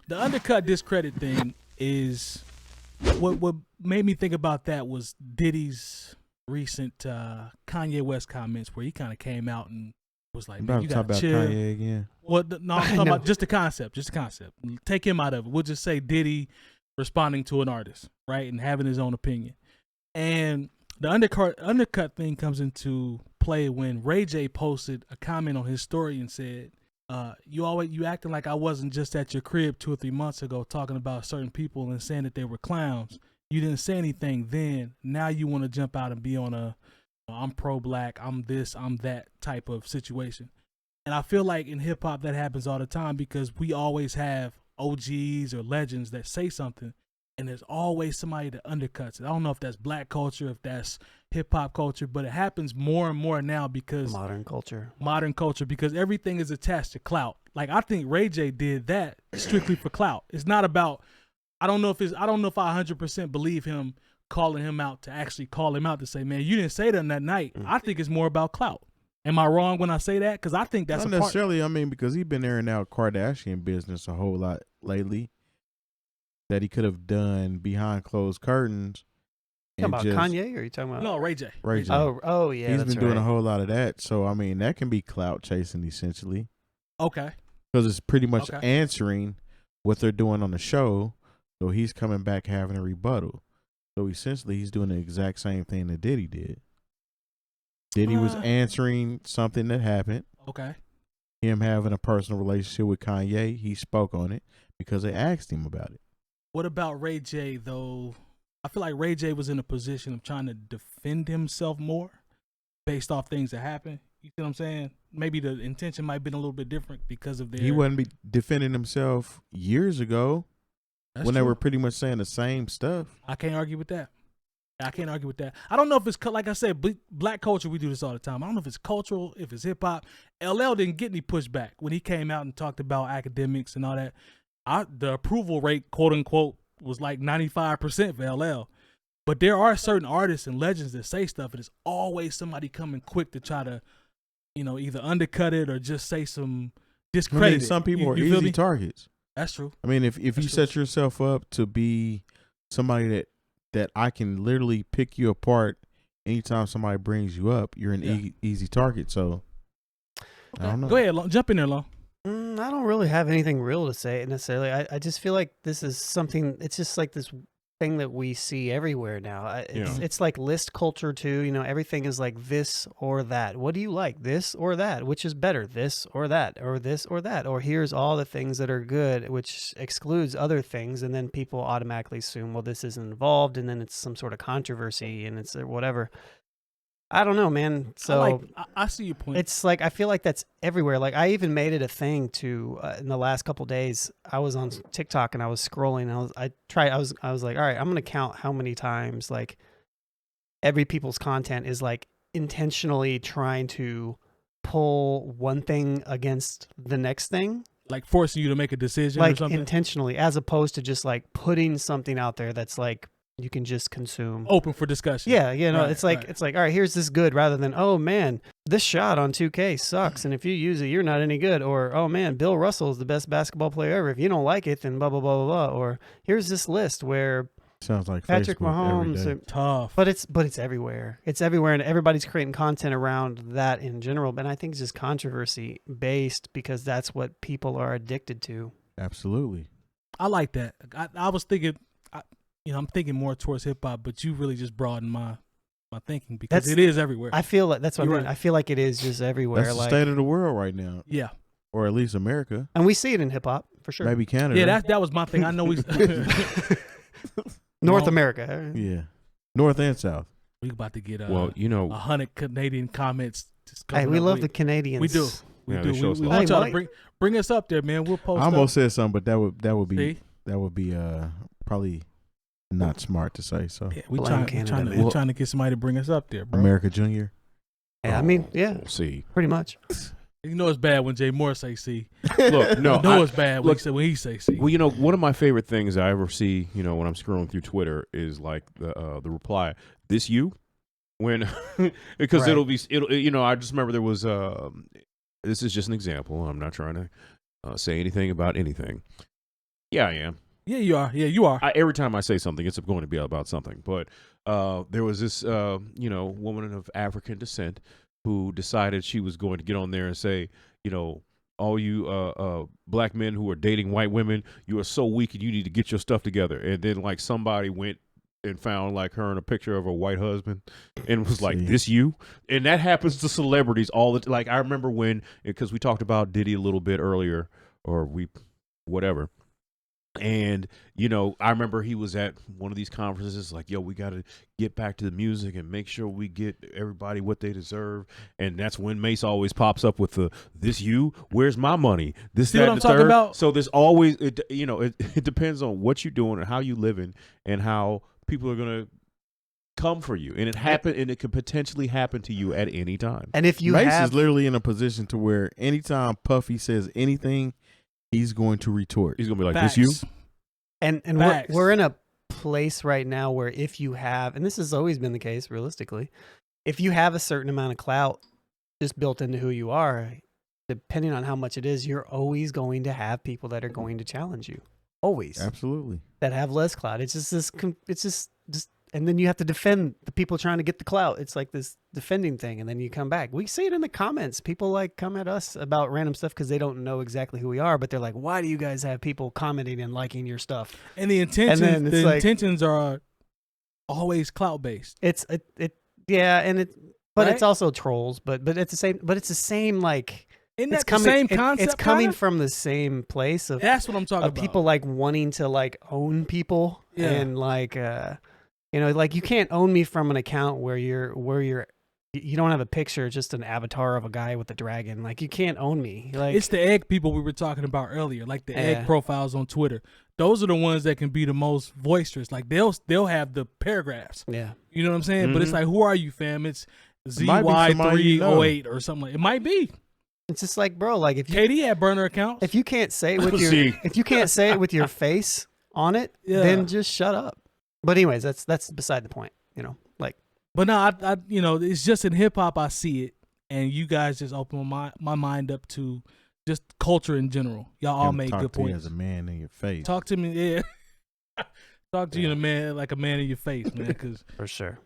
The undercut discredit thing is what made me think about that was Diddy's recent Kanye West comments where he kind of came out and was like, man, you gotta talk about chill. Kanye again. Well, no, I'm talking about just the concept. Take him out of it. We'll just say Diddy responding to an artist, right, and having his own opinion. And the undercut thing comes into play when Ray J posted a comment on his story and said, you acting like I wasn't just at your crib 2 or 3 months ago talking about certain people and saying that they were clowns. You didn't say anything then. Now you want to jump out and be on a I'm pro-black, I'm this, I'm that type of situation. And I feel like in hip hop that happens all the time because we always have OGs or legends that say something and there's always somebody that undercuts it. I don't know if that's black culture, if that's hip hop culture, but it happens more and more now because modern culture because everything is attached to clout. Like I think Ray J did that strictly for clout. It's not about, I don't know if I 100% believe him calling him out to actually call him out to say, man, you didn't say that night. I think it's more about clout. Am I wrong when I say that? Because I think that's not necessarily. I mean, because he's been airing out Kardashian business a whole lot lately that he could have done behind closed curtains. You talking about Kanye or are you talking about? No, Ray J. Oh yeah. He's been doing a whole lot of that. So, I mean, that can be clout chasing essentially. Okay. Because it's pretty much answering what they're doing on the show. So he's coming back having a rebuttal. So essentially, he's doing the exact same thing that Diddy did. Diddy was answering something that happened. Okay. Him having a personal relationship with Kanye, he spoke on it because they asked him about it. What about Ray J, though? I feel like Ray J was in a position of trying to defend himself more based off things that happened. You see what I'm saying? Maybe the intention might have been a little bit different because of their... He wouldn't defending himself years ago. That's when true. They were pretty much saying the same stuff. I can't argue with that. I don't know if it's, like I said, black culture, we do this all the time. I don't know if it's cultural, if it's hip hop. LL didn't get any pushback when he came out and talked about academics and all that. The approval rate, quote unquote, was like 95% for LL. But there are certain artists and legends that say stuff, and it's always somebody coming quick to try to, either undercut it or just say some discredit. I mean, some people are easy targets. That's true. I mean, if you set yourself up to be somebody that I can literally pick you apart anytime somebody brings you up, you're an easy target. So I don't know. Go ahead, jump in there, Long. I don't really have anything real to say necessarily. I just feel like this is something, it's just like this thing that we see everywhere now. It's like list culture too. Everything is like this or that. What do you like? This or that? Which is better? This or that? Or this or that? Or here's all the things that are good, which excludes other things. And then people automatically assume, well, this isn't involved. And then it's some sort of controversy and it's whatever. I don't know, man. So I see your point. It's like, I feel like that's everywhere. Like I even made it a thing to, in the last couple of days, I was on TikTok and I was scrolling. I was like, all right, I'm going to count how many times like every people's content is like intentionally trying to pull one thing against the next thing. Like forcing you to make a decision like or something? Intentionally, as opposed to just like putting something out there that's like, you can just consume, open for discussion. Yeah, it's like all right, here's this good, rather than, oh man, this shot on 2K sucks, and if you use it, you're not any good. Or, oh man, Bill Russell is the best basketball player ever. If you don't like it, then blah blah blah blah blah. Or here's this list where sounds like Patrick Facebook Mahomes every day. Tough, but it's everywhere. It's everywhere, and everybody's creating content around that in general. But I think it's just controversy based because that's what people are addicted to. Absolutely, I like that. I was thinking. I'm thinking more towards hip hop, but you really just broadened my thinking because it is everywhere. I feel like that's what I mean. Right. I feel like it is just everywhere. That's the state of the world right now. Yeah, or at least America, and we see it in hip hop for sure. Maybe Canada. Yeah, that was my thing. I know we North America. Yeah, North and South. We about to get 100 Canadian comments. Hey, we love the Canadians. We do. We do. We want y'all to bring us up there, man. We'll post. I almost said something, but that would be probably not smart to say. So yeah, we're trying to get somebody to bring us up there, bro. America Junior. Yeah, I mean, yeah, we'll see. Pretty much. You know it's bad when Jay Moore say C. Look, no, it's bad when he say C. Well, one of my favorite things I ever see, when I'm scrolling through Twitter is like the reply, "This you?" When because right. it'll I just remember there was this is just an example. I'm not trying to say anything about anything. Yeah, I am. Yeah, you are. Yeah, you are. Every time I say something, it's going to be about something. But there was this, woman of African descent who decided she was going to get on there and say, all you black men who are dating white women, you are so weak and you need to get your stuff together. And then like somebody went and found like her in a picture of her white husband and was like, this you? And that happens to celebrities all the like I remember when, because we talked about Diddy a little bit earlier, or whatever. And, I remember he was at one of these conferences like, yo, we got to get back to the music and make sure we get everybody what they deserve. And that's when Mace always pops up with this you, where's my money? This, See that, what and I'm the talking third. about? So there's always, it depends on what you're doing and how you living and how people are going to come for you. And it could potentially happen to you at any time. And if you Mace is literally in a position to where anytime Puffy says anything, he's going to retort. He's going to be like, Facts. this you? And we're in a place right now where if you have, and this has always been the case realistically, if you have a certain amount of clout just built into who you are, depending on how much it is, you're always going to have people that are going to challenge you. Always. Absolutely. That have less clout. It's just and then you have to defend the people trying to get the clout. It's like this defending thing, and then you come back. We see it in the comments. People like come at us about random stuff because they don't know exactly who we are, but they're like, "Why do you guys have people commenting and liking your stuff?" And the intentions, And then intentions are always clout based. But Right? it's also trolls. But it's the same like. Isn't It's that coming. the same concept? It's coming kinda? from the same place of. That's what I'm talking about. People like wanting to like own people and like like you can't own me from an account where you don't have a picture, just an avatar of a guy with a dragon. Like you can't own me. Like it's the egg people we were talking about earlier, like the egg profiles on Twitter. Those are the ones that can be the most boisterous. Like they'll have the paragraphs. Yeah. You know what I'm saying? But it's like, who are you, fam? It's ZY308 or something like. It might be. It's just like, bro, like if you KD had burner accounts. if you can't say it with your face on it, then just shut up. But anyways, that's beside the point, like. But no, I it's just in hip hop I see it, and you guys just open my mind up to just culture in general. Y'all all make good points. As a man in your face. Talk to me, yeah. Talk to you in a man like a man in your face, man. Cause for sure.